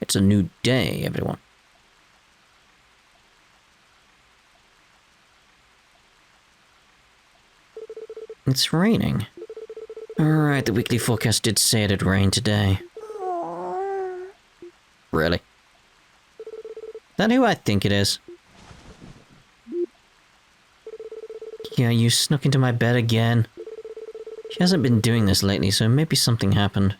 It's a new day, everyone. It's raining. Alright, the weekly forecast did say it'd rain today. Really? That who I think it is? Yeah, you snuck into my bed again. She hasn't been doing this lately, so maybe something happened.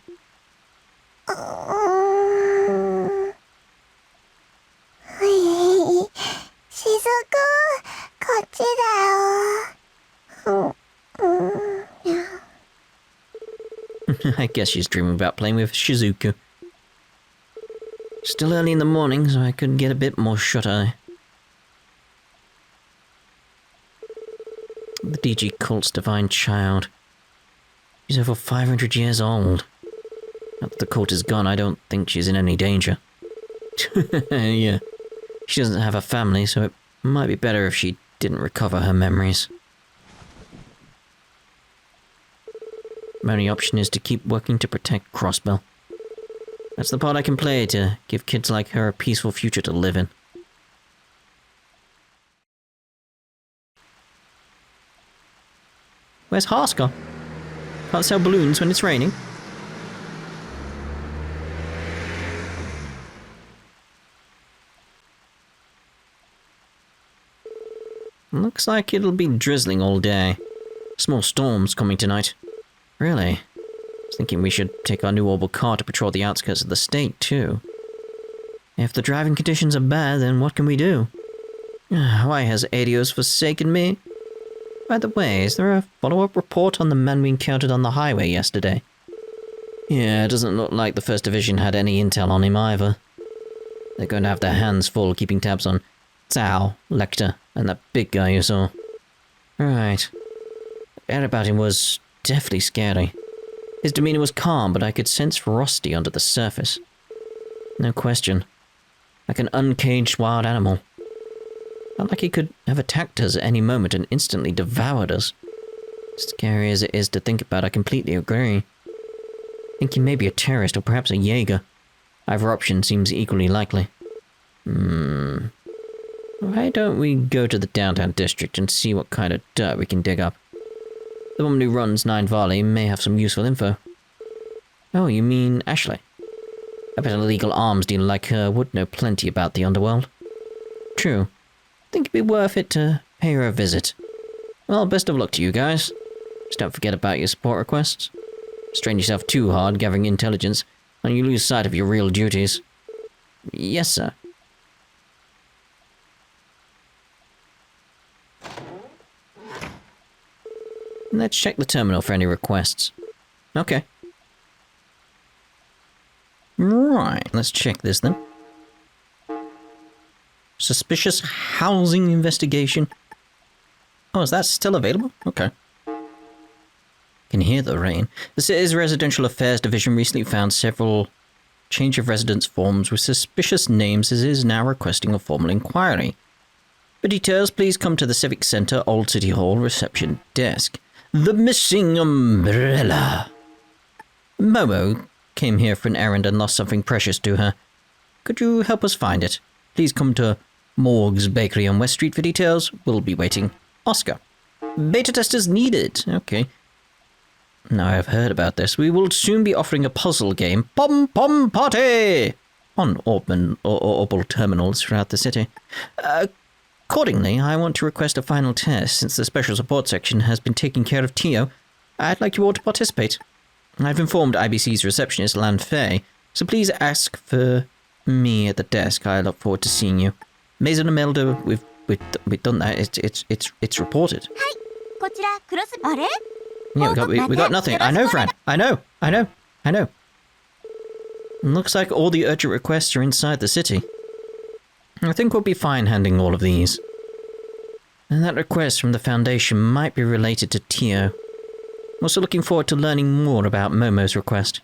I guess she's dreaming about playing with Shizuku. Still early in the morning, so I could get a bit more shut-eye. The DG cult's divine child. She's over 500 years old. Now that the cult is gone, I don't think she's in any danger. Yeah. She doesn't have a family, so it might be better if she didn't recover her memories. My only option is to keep working to protect Crossbell. That's the part I can play to give kids like her a peaceful future to live in. Where's Haskell? Can't sell balloons when it's raining. Looks like it'll be drizzling all day. Small storms coming tonight. Really? I was thinking we should take our new orbital car to patrol the outskirts of the state, too. If the driving conditions are bad, then what can we do? Why has Adios forsaken me? By the way, is there a follow-up report on the man we encountered on the highway yesterday? Yeah, it doesn't look like the 1st Division had any intel on him either. They're going to have their hands full keeping tabs on Zhao, Lecter, and that big guy you saw. Right. What I heard about him was definitely scary. His demeanor was calm, but I could sense ferocity under the surface. No question. Like an uncaged wild animal. Felt like he could have attacked us at any moment and instantly devoured us. Scary as it is to think about, I completely agree. Think he may be a terrorist or perhaps a Jaeger. Either option seems equally likely. Why don't we go to the downtown district and see what kind of dirt we can dig up? The woman who runs Nine Valley may have some useful info. Oh, you mean Ashley? I bet an illegal arms dealer like her would know plenty about the underworld. True. Think it'd be worth it to pay her a visit. Well, best of luck to you guys. Just don't forget about your support requests. Strain yourself too hard gathering intelligence, and you lose sight of your real duties. Yes, sir. Let's check the terminal for any requests. Okay. Right, let's check this then. Suspicious housing investigation. Oh, is that still available? Okay. Can hear the rain. The city's residential affairs division recently found several change of residence forms with suspicious names as it is now requesting a formal inquiry. For details, please come to the Civic Center, Old City Hall, reception desk. The missing umbrella. Momo came here for an errand and lost something precious to her. Could you help us find it? Please come to Morg's Bakery on West Street for details. We'll be waiting. Oscar. Beta testers needed. Okay. Now I've heard about this. We will soon be offering a puzzle game, Pom Pom Party, on orbital terminals throughout the city. Accordingly, I want to request a final test. Since the special support section has been taking care of Tio, I'd like you all to participate. I've informed IBC's receptionist, Lan Fei, so please ask for me at the desk. I look forward to seeing you. Mason and Melda, we've done that. It's reported. Yeah, we got nothing. I know, Fran. I know. Looks like all the urgent requests are inside the city. I think we'll be fine handling all of these. And that request from the Foundation might be related to Tio. Also looking forward to learning more about Momo's request.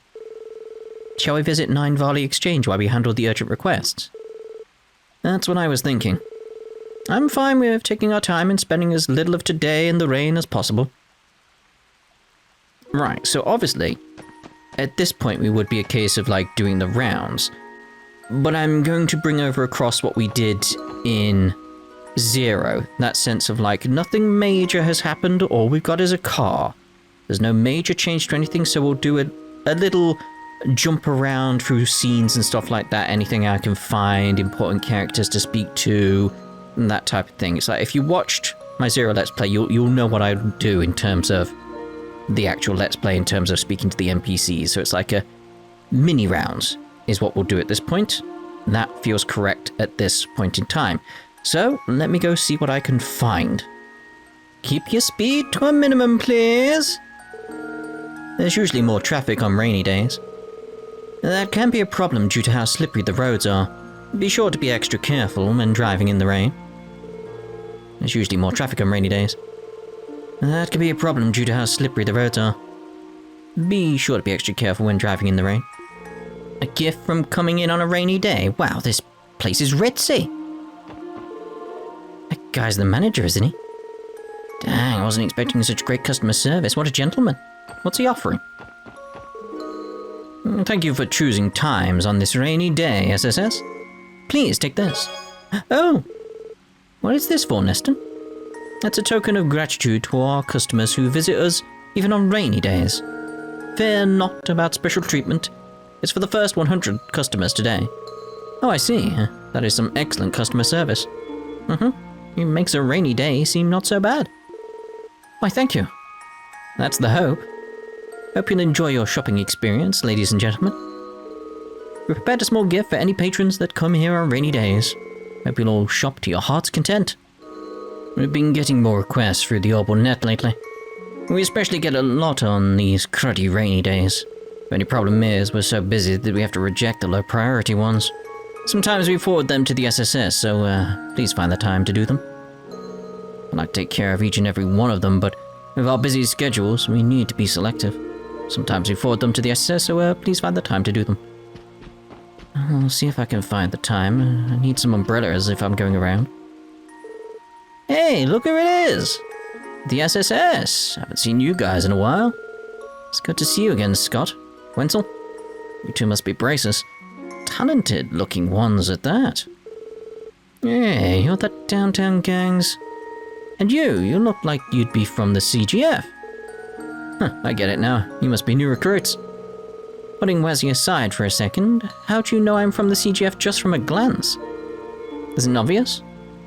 Shall we visit Nine Valley Exchange while we handle the urgent requests? That's what I was thinking. I'm fine with taking our time and spending as little of today in the rain as possible. Right, so obviously, at this point we would be a case of like doing the rounds. but I'm going to bring over across what we did in 0. That sense of like, nothing major has happened, all we've got is a car. There's no major change to anything, so we'll do a little jump around through scenes and stuff like that. Anything I can find, important characters to speak to, and that type of thing. It's like, if you watched my 0 Let's Play, you'll know what I would do in terms of the actual Let's Play, in terms of speaking to the NPCs. So it's like a mini rounds is what we'll do at this point. That feels correct at this point in time. So, let me go see what I can find. Keep your speed to a minimum, please. There's usually more traffic on rainy days. That can be a problem due to how slippery the roads are. Be sure to be extra careful when driving in the rain. There's usually more traffic on rainy days. That can be a problem due to how slippery the roads are. Be sure to be extra careful when driving in the rain. A gift from coming in on a rainy day. Wow, this place is ritzy. That guy's the manager, isn't he? Dang, I wasn't expecting such great customer service. What a gentleman. What's he offering? Thank you for choosing times on this rainy day, SSS. Please take this. Oh, what is this for, Neston? That's a token of gratitude to our customers who visit us even on rainy days. Fear not about special treatment. It's for the first 100 customers today. Oh, I see. That is some excellent customer service. It makes a rainy day seem not so bad. Why, thank you. That's the hope. Hope you'll enjoy your shopping experience, ladies and gentlemen. We prepared a small gift for any patrons that come here on rainy days. Hope you'll all shop to your heart's content. We've been getting more requests through the Orbital Net lately. We especially get a lot on these cruddy rainy days. The only problem is we're so busy that we have to reject the low priority ones. Sometimes we forward them to the SSS, so please find the time to do them. I'd like to take care of each and every one of them, but with our busy schedules, we need to be selective. Sometimes we forward them to the SSS, so please find the time to do them. I'll see if I can find the time. I need some umbrellas if I'm going around. Hey, look who it is! The SSS! Haven't seen you guys in a while. It's good to see you again, Scott. Wenzel? You two must be braces. Talented-looking ones at that. Hey, you're that downtown gangs. And you look like you'd be from the CGF. Huh, I get it now. You must be new recruits. Putting Wazzy aside for a second, how'd you know I'm from the CGF just from a glance? Isn't it obvious?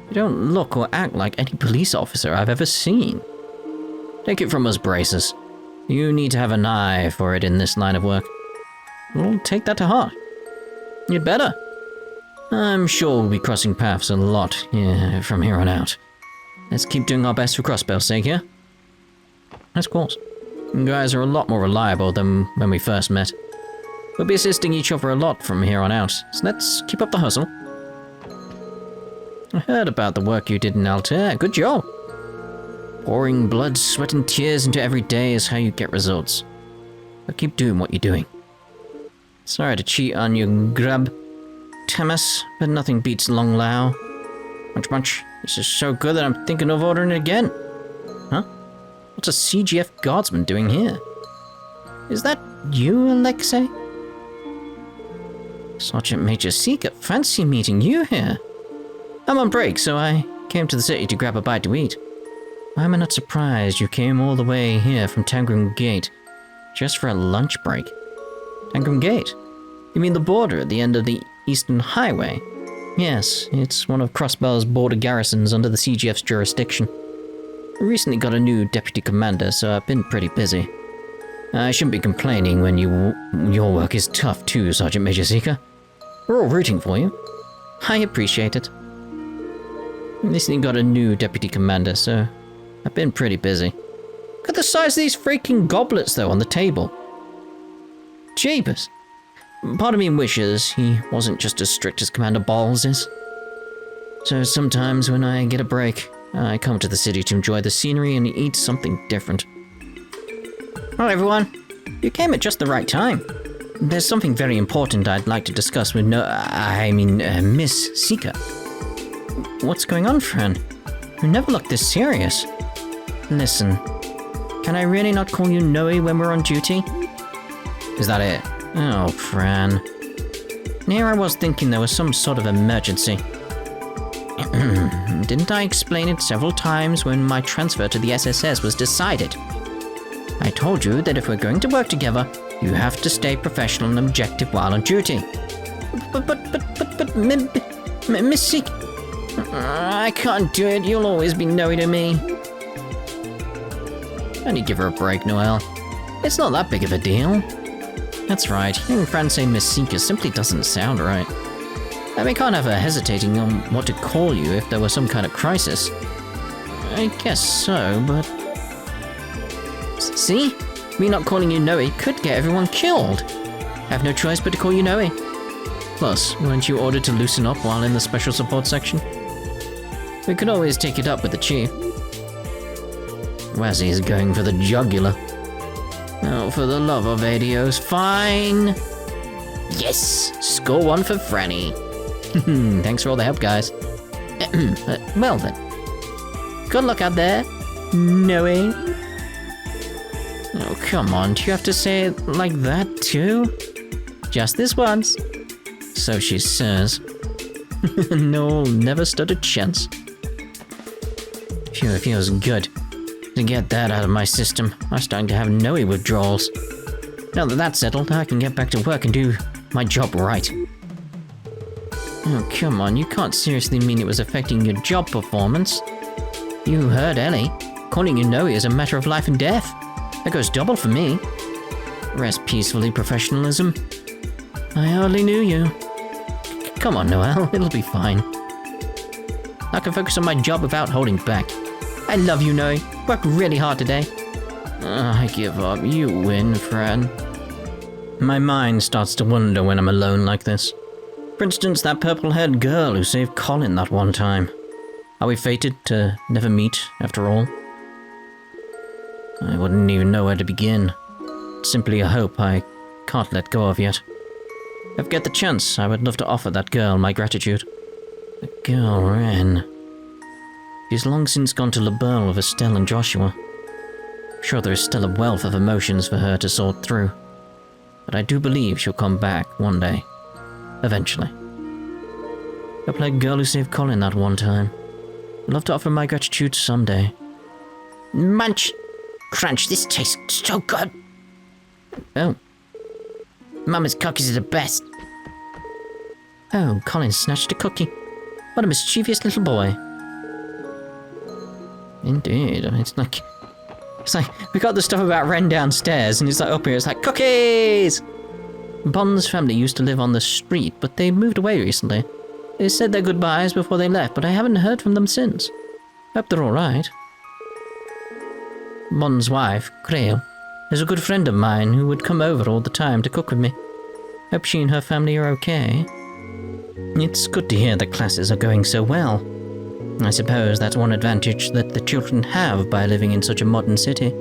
You don't look or act like any police officer I've ever seen. Take it from us, braces. You need to have an eye for it in this line of work. We'll take that to heart. You'd better. I'm sure we'll be crossing paths a lot from here on out. Let's keep doing our best for Crossbell's sake here. Of course. You guys are a lot more reliable than when we first met. We'll be assisting each other a lot from here on out, so let's keep up the hustle. I heard about the work you did in Altair. Good job. Pouring blood, sweat and tears into every day is how you get results. But keep doing what you're doing. Sorry to cheat on you, grub, Thomas, but nothing beats Long Lao. Munch. This is so good that I'm thinking of ordering it again. Huh? What's a CGF guardsman doing here? Is that you, Alexei? Sergeant Major Seeker, fancy meeting you here. I'm on break, so I came to the city to grab a bite to eat. Why am I not surprised you came all the way here from Tangram Gate just for a lunch break? Tangram Gate? You mean the border at the end of the Eastern Highway? Yes, it's one of Crossbell's border garrisons under the CGF's jurisdiction. I recently got a new deputy commander, so I've been pretty busy. I shouldn't be complaining when your work is tough too, Sergeant Major Seeker. We're all rooting for you. I appreciate it. I recently got a new deputy commander, so I've been pretty busy. Look at the size of these freaking goblets, though, on the table. Jeepers. Part of me wishes he wasn't just as strict as Commander Balls is. So sometimes when I get a break, I come to the city to enjoy the scenery and eat something different. Hello everyone. You came at just the right time. There's something very important I'd like to discuss with Miss Seeker. What's going on, Fran? You never looked this serious. Listen, can I really not call you Noe when we're on duty? Is that it? Oh, Fran. Here I was thinking there was some sort of emergency. Didn't I explain it several times when my transfer to the SSS was decided? I told you that if we're going to work together, you have to stay professional and objective while on duty. But, Missy... I can't do it, you'll always be Noe to me. Only give her a break, Noelle. It's not that big of a deal. That's right, hearing Fran say Missika simply doesn't sound right. And we can't have her hesitating on what to call you if there was some kind of crisis. I guess so, but... See? Me not calling you Noe could get everyone killed. I have no choice but to call you Noe. Plus, weren't you ordered to loosen up while in the special support section? We could always take it up with the chief. Wazzy is going for the jugular. Oh, for the love of Adios, fine! Yes! Score 1 for Franny. Thanks for all the help, guys. Well then. Good luck out there, Noe. Oh, come on, do you have to say it like that too? Just this once. So she says. No, never stood a chance. Phew, it feels good to get that out of my system. I'm starting to have Noe withdrawals. Now that that's settled, I can get back to work and do my job right. Oh, come on, you can't seriously mean it was affecting your job performance. You heard Ellie. Calling you Noe is a matter of life and death. That goes double for me. Rest peacefully, professionalism. I hardly knew you. Come on, Noelle, it'll be fine. I can focus on my job without holding back. I love you, Noe. Worked really hard today. I give up. You win, Fran. My mind starts to wander when I'm alone like this. For instance, that purple-haired girl who saved Colin that one time. Are we fated to never meet, after all? I wouldn't even know where to begin. It's simply a hope I can't let go of yet. If I get the chance, I would love to offer that girl my gratitude. The girl, Ren. She's long since gone to LaBelle with Estelle and Joshua. I'm sure there is still a wealth of emotions for her to sort through. But I do believe she'll come back one day. Eventually. I played girl who saved Colin that one time. I'd love to offer my gratitude someday. Munch! Crunch, this tastes so good! Oh. Mama's cookies are the best. Oh, Colin snatched a cookie. What a mischievous little boy. Indeed, it's like we got the stuff about Ren downstairs, and it's like up here, it's like cookies! Bond's family used to live on the street, but they moved away recently. They said their goodbyes before they left, but I haven't heard from them since. Hope they're alright. Bond's wife, Creel, is a good friend of mine who would come over all the time to cook with me. Hope she and her family are okay. It's good to hear that classes are going so well. I suppose that's one advantage that the children have by living in such a modern city.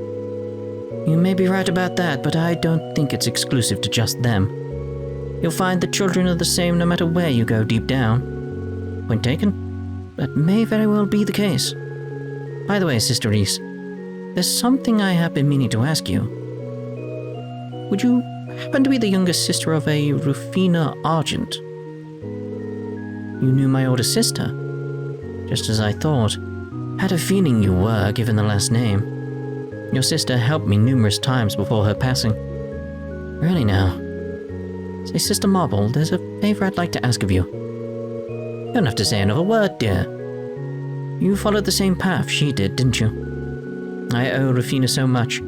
You may be right about that, but I don't think it's exclusive to just them. You'll find the children are the same no matter where you go deep down. Point taken? That may very well be the case. By the way, Sister Reese, there's something I have been meaning to ask you. Would you happen to be the younger sister of a Rufina Argent? You knew my older sister? Just as I thought. Had a feeling you were, given the last name. Your sister helped me numerous times before her passing. Really now. Say, Sister Marble, there's a favor I'd like to ask of you. You don't have to say another word, dear. You followed the same path she did, didn't you? I owe Rufina so much.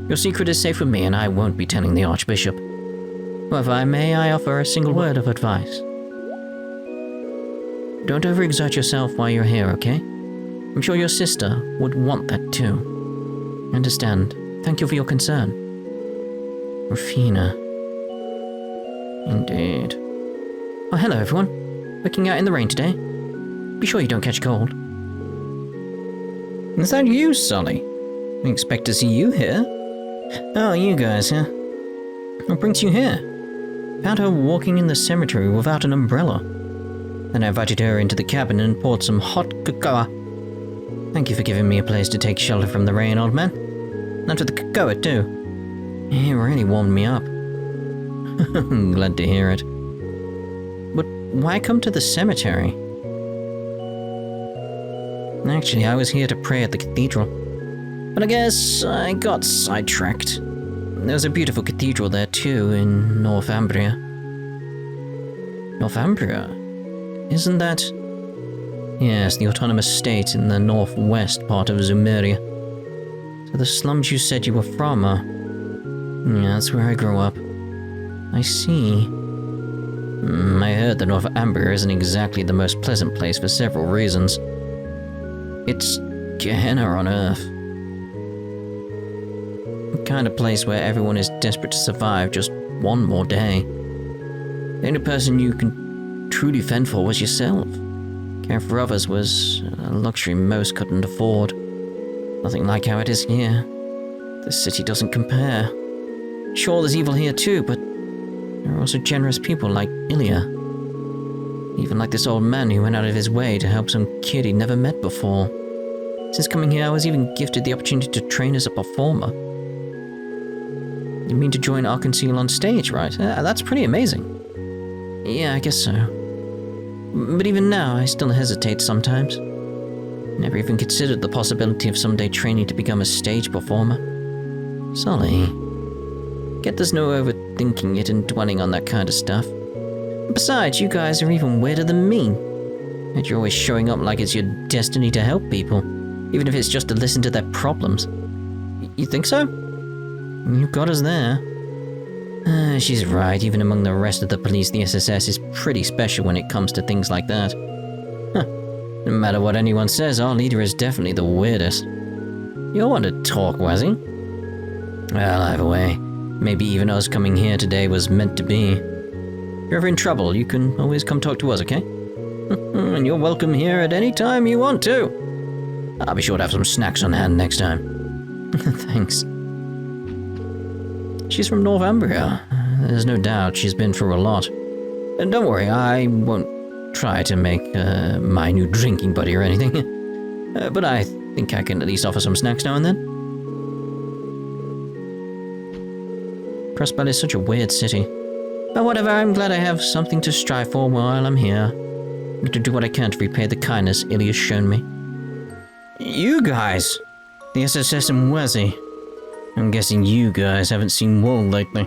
Your secret is safe with me, and I won't be telling the Archbishop. However, may I offer a single word of advice? Don't overexert yourself while you're here, okay? I'm sure your sister would want that too. Understand. Thank you for your concern. Rufina. Indeed. Oh, hello everyone. Working out in the rain today? Be sure you don't catch a cold. Is that you, Sully? I expect to see you here. Oh, you guys, huh? What brings you here? Found her walking in the cemetery without an umbrella. Then I invited her into the cabin and poured some hot cocoa. Thank you for giving me a place to take shelter from the rain, old man. And for the cocoa, too. It really warmed me up. Glad to hear it. why come to the cemetery? Actually, I was here to pray at the cathedral. But I guess I got sidetracked. There's a beautiful cathedral there too, in Northumbria. Northumbria? Isn't that... Yes, the autonomous state in the northwest part of Zemuria. So the slums you said you were from, yeah, that's where I grew up. I see. I heard that Northumbria isn't exactly the most pleasant place for several reasons. It's Gehenna on Earth. The kind of place where everyone is desperate to survive just one more day. The only person you can truly fend for was yourself. Caring for others was a luxury most couldn't afford. Nothing like how it is here. The city doesn't compare. Sure, there's evil here too, but there are also generous people like Heiyue. Even like this old man who went out of his way to help some kid he'd never met before. Since coming here, I was even gifted the opportunity to train as a performer. You mean to join Arkansas on stage, right? That's pretty amazing. Yeah, I guess so. But even now, I still hesitate sometimes. Never even considered the possibility of someday training to become a stage performer. Sully. Get there's no overthinking it and dwelling on that kind of stuff. Besides, you guys are even weirder than me. And you're always showing up like it's your destiny to help people, even if it's just to listen to their problems. You think so? You got us there. She's right, even among the rest of the police, the SSS is pretty special when it comes to things like that. Huh. No matter what anyone says, our leader is definitely the weirdest. You'll want to talk, was he? Well, either way, maybe even us coming here today was meant to be. If you're ever in trouble, you can always come talk to us, okay? And you're welcome here at any time you want to. I'll be sure to have some snacks on hand next time. Thanks. She's from Northumbria. There's no doubt she's been through a lot. And don't worry, I won't try to make my new drinking buddy or anything. But I think I can at least offer some snacks now and then. Crossbell is such a weird city. But whatever, I'm glad I have something to strive for while I'm here. I'm going to do what I can to repay the kindness Heiyue has shown me. You guys! The SSS and Wazzy. I'm guessing you guys haven't seen Wool lately.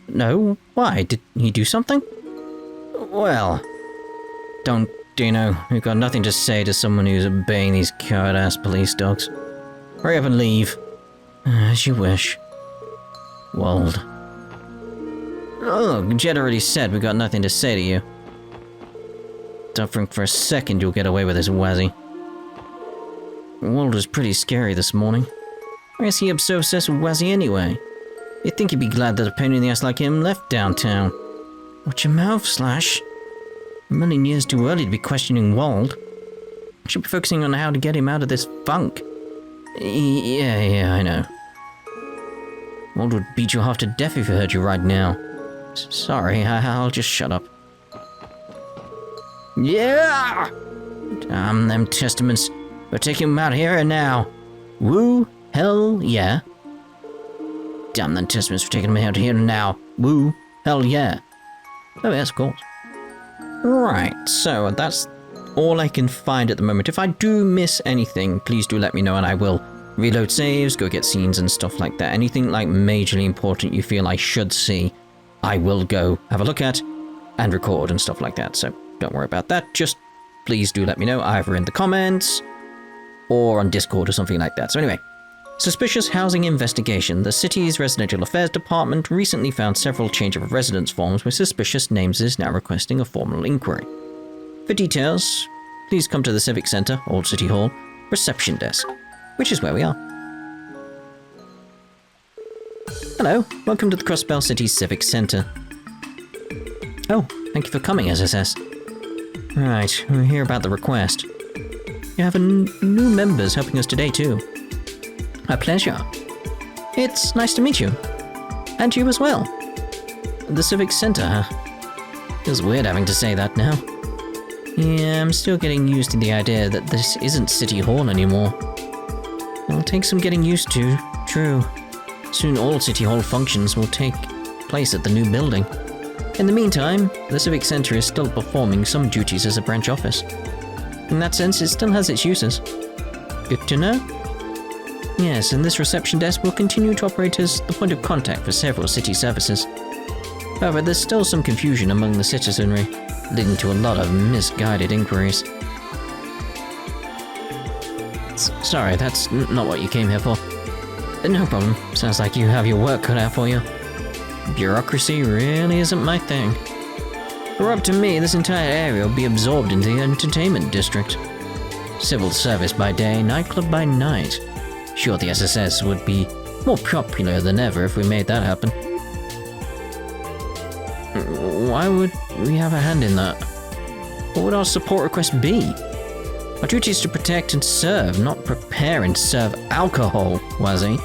No? Why? Did he do something? Well, don't, Dino. We've got nothing to say to someone who's obeying these coward-ass police dogs. Hurry up and leave. As you wish. Wold. Oh, Jed already said we got nothing to say to you. Don't think for a second you'll get away with this, Wazzy. Wold was pretty scary this morning. Why is he so obsessed with Wazzy anyway? You'd think he'd be glad that a pain in the ass like him left downtown. Watch your mouth, Slash. A million years too early to be questioning Wold. I should be focusing on how to get him out of this funk. Yeah, I know. Wold would beat you half to death if he heard you right now. Sorry, I'll just shut up. Yeah! Damn them testaments. We're taking him out here and now. Woo! Hell yeah. Damn them testaments for taking him out here and now. Woo! Hell yeah. Oh yes, of course. Right, so that's all I can find at the moment. If I do miss anything, please do let me know and I will reload saves, go get scenes and stuff like that. Anything like majorly important you feel I should see, I will go have a look at and record and stuff like that. So don't worry about that. Just please do let me know either in the comments or on Discord or something like that. So anyway, suspicious housing investigation. The city's residential affairs department recently found several change of residence forms with suspicious names and is now requesting a formal inquiry. For details, please come to the Civic Center, Old City Hall, reception desk, which is where we are. Hello, welcome to the Crossbell City Civic Center. Oh, thank you for coming, SSS. Right, we're here about the request. You have new members helping us today too. A pleasure. It's nice to meet you. And you as well. The Civic Center, huh? Feels weird having to say that now. Yeah, I'm still getting used to the idea that this isn't City Hall anymore. It'll take some getting used to, true. Soon all City Hall functions will take place at the new building. In the meantime, the Civic Center is still performing some duties as a branch office. In that sense, it still has its uses. Good to know? Yes, and this reception desk will continue to operate as the point of contact for several city services. However, there's still some confusion among the citizenry, leading to a lot of misguided inquiries. Sorry, that's not what you came here for. No problem. Sounds like you have your work cut out for you. Bureaucracy really isn't my thing. If it were up to me, this entire area would be absorbed into the entertainment district. Civil service by day, nightclub by night. Sure, the SSS would be more popular than ever if we made that happen. Why would we have a hand in that? What would our support request be? Our duty is to protect and serve, not prepare and serve alcohol, Wazzy.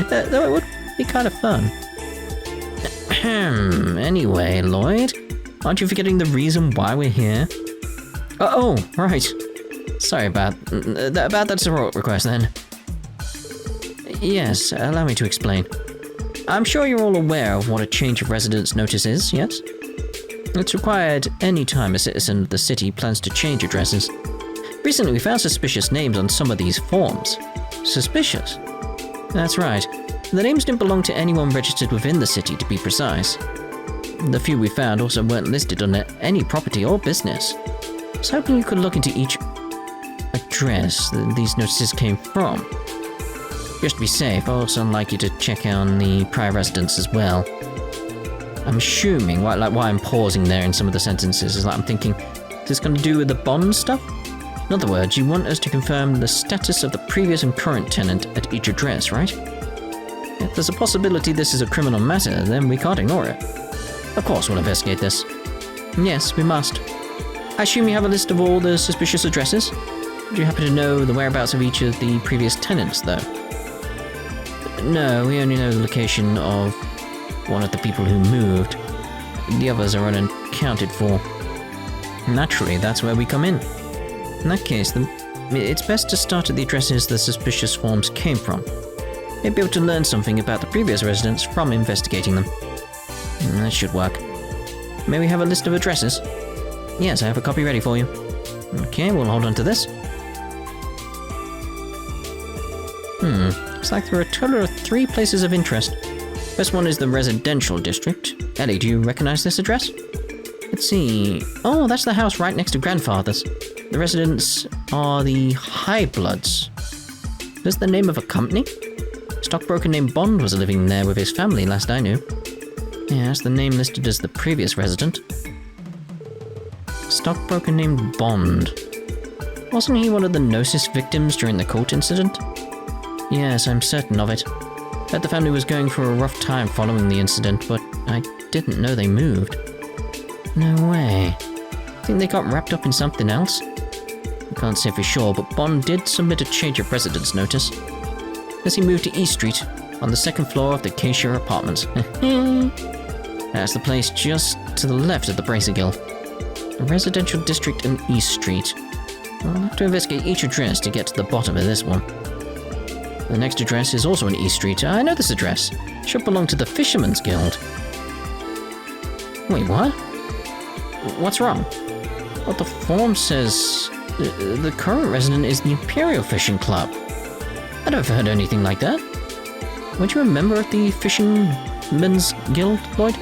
Though it would be kind of fun. Anyway, Lloyd, aren't you forgetting the reason why we're here? Oh, right. Sorry about that support request then. Yes, allow me to explain. I'm sure you're all aware of what a change of residence notice is, yes? It's required any time a citizen of the city plans to change addresses. Recently, we found suspicious names on some of these forms. Suspicious? That's right. The names didn't belong to anyone registered within the city, to be precise. The few we found also weren't listed on any property or business. I was hoping you could look into each address that these notices came from. Just to be safe, I'd also like you to check on the prior residents as well. I'm assuming, why I'm pausing there in some of the sentences, is like I'm thinking, is this going to do with the bond stuff? In other words, you want us to confirm the status of the previous and current tenant at each address, right? If there's a possibility this is a criminal matter, then we can't ignore it. Of course we'll investigate this. Yes, we must. I assume you have a list of all the suspicious addresses? Do you happen to know the whereabouts of each of the previous tenants, though? No, we only know the location of one of the people who moved. The others are unaccounted for. Naturally, that's where we come in. In that case, then, it's best to start at the addresses the suspicious forms came from. You'll be able to learn something about the previous residents from investigating them. That should work. May we have a list of addresses? Yes, I have a copy ready for you. Okay, we'll hold on to this. Looks like there are a total of 3 places of interest. First one is the residential district. Ellie, do you recognize this address? Let's see. Oh, that's the house right next to Grandfather's. The residents are the Highbloods. Is the name of a company? A stockbroker named Bond was living there with his family, last I knew. Yeah, that's the name listed as the previous resident. Stockbroker named Bond. Wasn't he one of the Gnosis victims during the cult incident? Yes, I'm certain of it. Heard the family was going through a rough time following the incident, but I didn't know they moved. No way. Think they got wrapped up in something else? I can't say for sure, but Bond did submit a change of residence notice. As he moved to East Street, on the 2nd floor of the Acacia Apartments. That's the place just to the left of the Bracer Guild. A residential district in East Street. I'll have to investigate each address to get to the bottom of this one. The next address is also in East Street. I know this address. It should belong to the Fisherman's Guild. Wait, what? What's wrong? Well, the form says the current resident is the Imperial Fishing Club. I never heard anything like that. Weren't you a member of the Fisherman's Guild, Lloyd?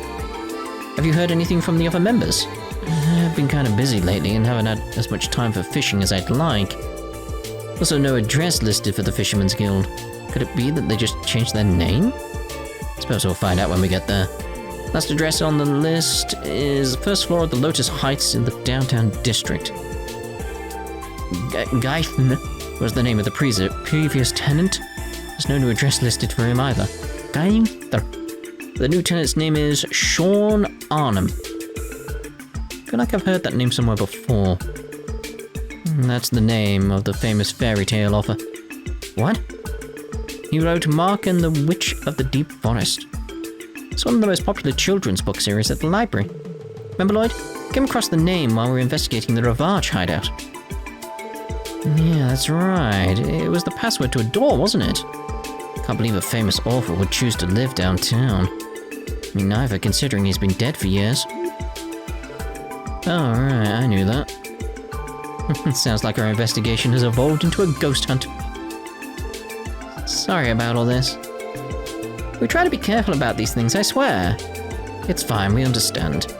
Have you heard anything from the other members? I've been kind of busy lately and haven't had as much time for fishing as I'd like. Also, no address listed for the Fisherman's Guild. Could it be that they just changed their name? Suppose we'll find out when we get there. Last address on the list is the 1st floor of the Lotus Heights in the downtown district. Geithn was the name of the previous tenant. There's no new address listed for him either. Geithn. The new tenant's name is Sean Arnhem. I feel like I've heard that name somewhere before. That's the name of the famous fairy tale author. What? He wrote Mark and the Witch of the Deep Forest. It's one of the most popular children's book series at the library. Remember, Lloyd? Came across the name while we were investigating the Revache hideout. Yeah, that's right. It was the password to a door, wasn't it? Can't believe a famous author would choose to live downtown. I mean, neither, considering he's been dead for years. Oh, right, I knew that. Sounds like our investigation has evolved into a ghost hunt. Sorry about all this. We try to be careful about these things, I swear. It's fine, we understand.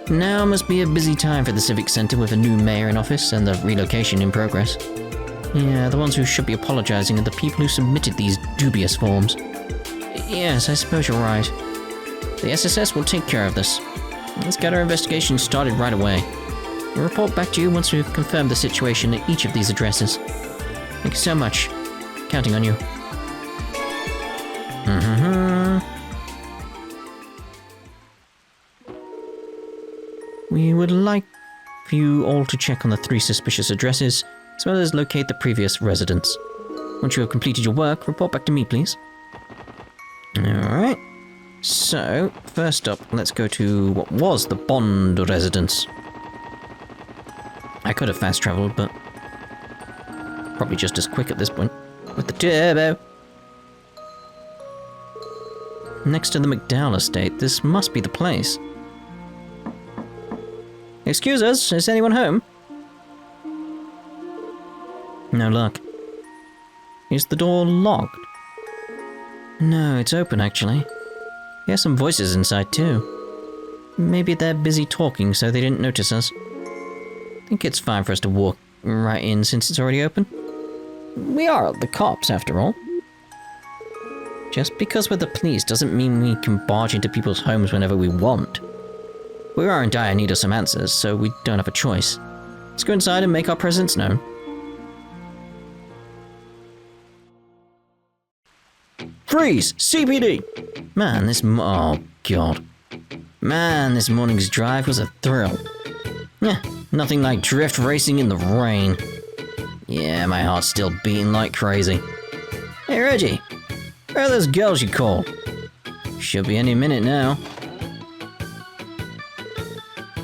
Now must be a busy time for the Civic Center with a new mayor in office and the relocation in progress. Yeah, the ones who should be apologizing are the people who submitted these dubious forms. Yes, I suppose you're right. The SSS will take care of this. Let's get our investigation started right away. We'll report back to you once we've confirmed the situation at each of these addresses. Thank you so much. Counting on you. We would like for you all to check on the 3 suspicious addresses, as well as locate the previous residents. Once you have completed your work, report back to me, please. Alright. So, first up, let's go to what was the Bond residence. I could have fast traveled, but probably just as quick at this point. With the turbo. Next to the McDowell estate, this must be the place. Excuse us, is anyone home? No luck. Is the door locked? No, it's open actually. Hear some voices inside too. Maybe they're busy talking so they didn't notice us. Think it's fine for us to walk right in since it's already open. We are the cops after all. Just because we're the police doesn't mean we can barge into people's homes whenever we want. We are in dire need of some answers, so we don't have a choice. Let's go inside and make our presence known. Freeze! CPD! Man, oh god. Man, this morning's drive was a thrill. Nothing like drift racing in the rain. Yeah, my heart's still beating like crazy. Hey Reggie, where are those girls you called? Should be any minute now.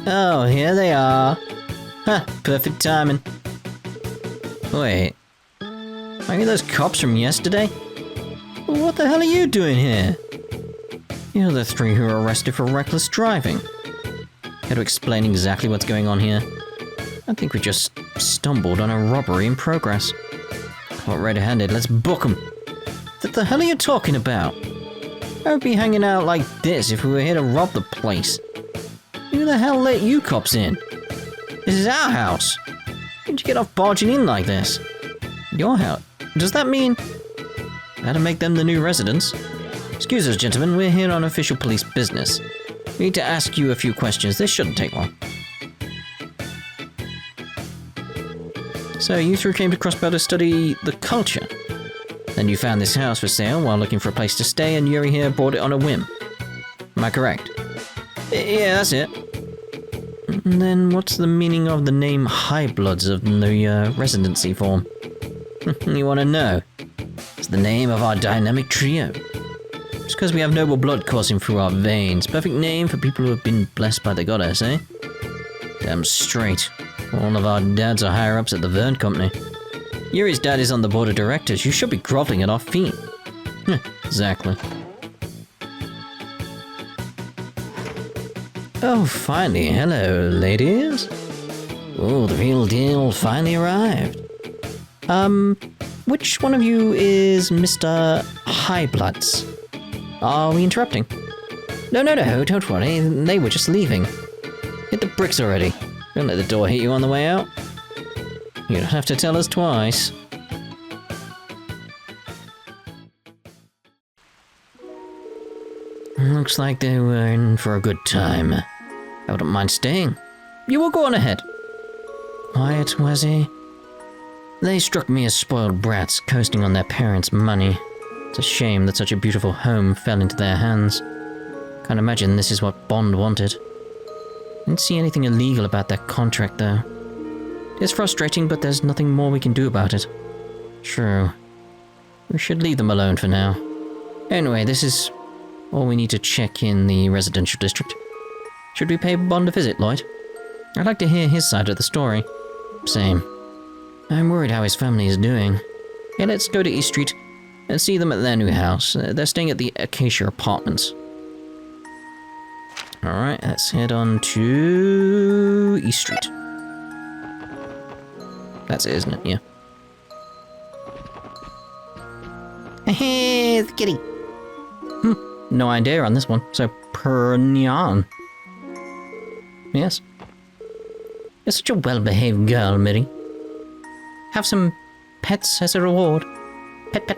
Oh, here they are. Perfect timing. Wait. Are you those cops from yesterday? What the hell are you doing here? You're the 3 who were arrested for reckless driving. Care to explain exactly what's going on here? I think we just stumbled on a robbery in progress. Caught red-handed, let's book 'em. What the hell are you talking about? I would be hanging out like this if we were here to rob the place. Who the hell let you cops in? This is our house. How'd you get off barging in like this? Your house? Does that mean... That'll make them the new residents? Excuse us, gentlemen, we're here on official police business. We need to ask you a few questions. This shouldn't take long. So, you 3 came to Crossbell to study the culture. Then you found this house for sale while looking for a place to stay, and Yuri here bought it on a whim. Am I correct? Yeah, that's it. And then what's the meaning of the name High Bloods of the residency form? You want to know? It's the name of our dynamic trio. It's because we have noble blood coursing through our veins. Perfect name for people who have been blessed by the goddess, eh? Damn straight. All of our dads are higher-ups at the Verne Company. Yuri's dad is on the board of directors. You should be groveling at our feet. Exactly. Oh, finally. Hello, ladies. Oh, the real deal finally arrived. Which one of you is Mr. Highbloods? Are we interrupting? No, don't worry. They were just leaving. Hit the bricks already. Don't let the door hit you on the way out. You don't have to tell us twice. Looks like they were in for a good time. I wouldn't mind staying. You will go on ahead. Quiet, was he? They struck me as spoiled brats, coasting on their parents' money. It's a shame that such a beautiful home fell into their hands. Can't imagine this is what Bond wanted. Didn't see anything illegal about that contract, though. It's frustrating, but there's nothing more we can do about it. True. We should leave them alone for now. Anyway, this is all we need to check in the residential district. Should we pay Bond a visit, Lloyd? I'd like to hear his side of the story. Same. I'm worried how his family is doing. Yeah, let's go to East Street and see them at their new house. They're staying at the Acacia Apartments. Alright, let's head on to East Street. That's it, isn't it? Yeah. Hey, the kitty! No idea on this one, so Pernyan. Yes. You're such a well-behaved girl, Miri. Have some pets as a reward. Pet.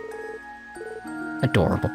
Adorable.